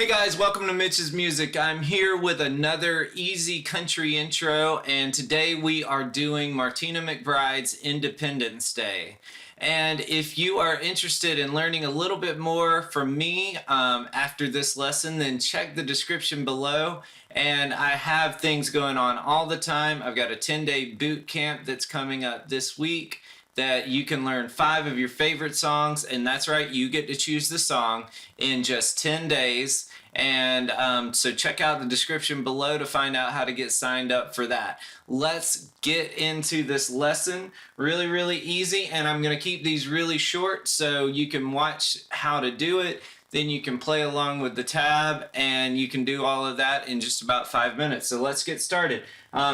Hey guys, welcome to Mitch's Music. I'm here with another easy country intro, and today we are doing Martina McBride's Independence Day. And if you are interested in learning a little bit more from me after this lesson, then check the description below. And I have things going on all the time. I've got a 10-day boot camp that's coming up this week that you can learn 5 of your favorite songs, and that's right, you get to choose the song in just 10 days. And so check out the description below to find out how to get signed up for that. Let's get into this lesson. Really easy, and I'm going to keep these really short so you can watch how to do it. Then you can play along with the tab, and you can do all of that in just about 5 minutes. So let's get started.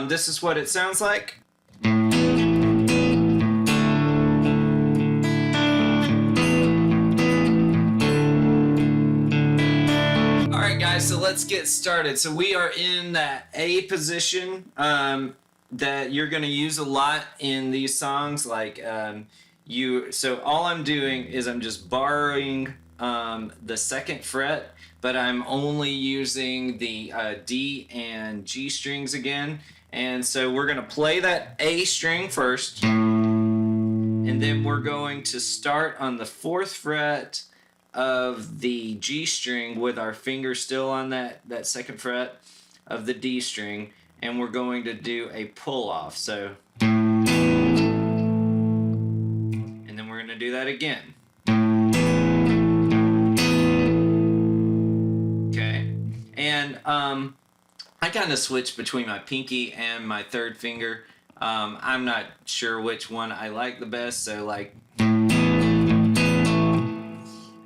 This is what it sounds like. So let's get started. So we are in that A position that you're going to use a lot in these songs. So all I'm doing is I'm just borrowing the 2nd fret, but I'm only using the D and G strings again. And so we're going to play that A string first, and then we're going to start on the 4th fret of the G string with our finger still on that 2nd fret of the D string, and we're going to do a pull off. So, and then we're going to do that again. Okay, and I kind of switch between my pinky and my 3rd finger. I'm not sure which one I like the best, so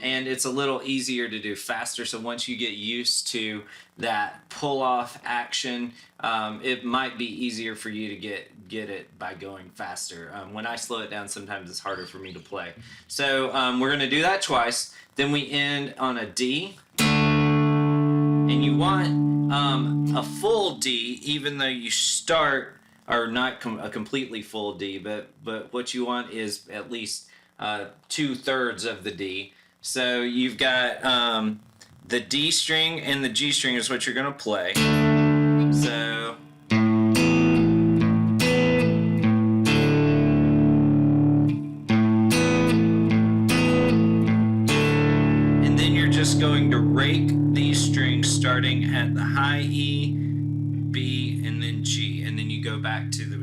and it's a little easier to do faster. So once you get used to that pull-off action, it might be easier for you to get it by going faster. When I slow it down, sometimes it's harder for me to play. So we're going to do that twice. Then we end on a D. And you want a full D, even though you start, or not a completely full D, but what you want is at least 2/3 of the D. So you've got the D string and the G string is what you're going to play. So and then you're just going to rake these strings starting at the high E, B, and then G, and then you go back to the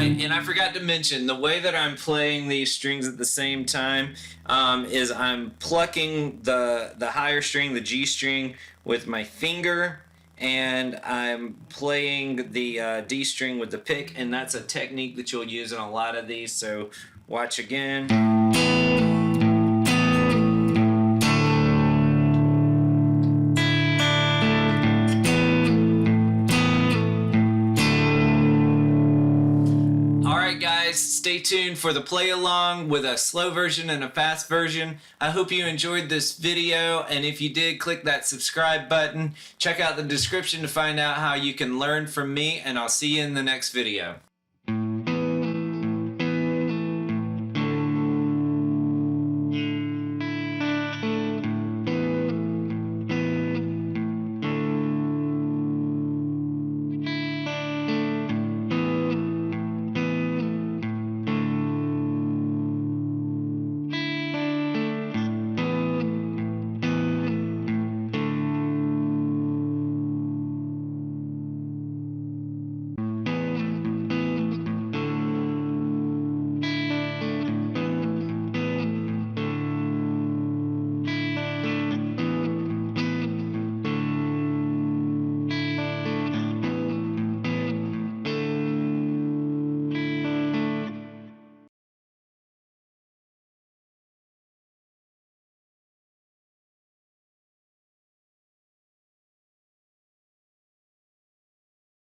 And I forgot to mention, the way that I'm playing these strings at the same time is I'm plucking the higher string, the G string, with my finger, and I'm playing the D string with the pick, and that's a technique that you'll use in a lot of these, so watch again. Guys, stay tuned for the play along with a slow version and a fast version. I hope you enjoyed this video, and if you did, click that subscribe button. Check out the description to find out how you can learn from me, and I'll see you in the next video.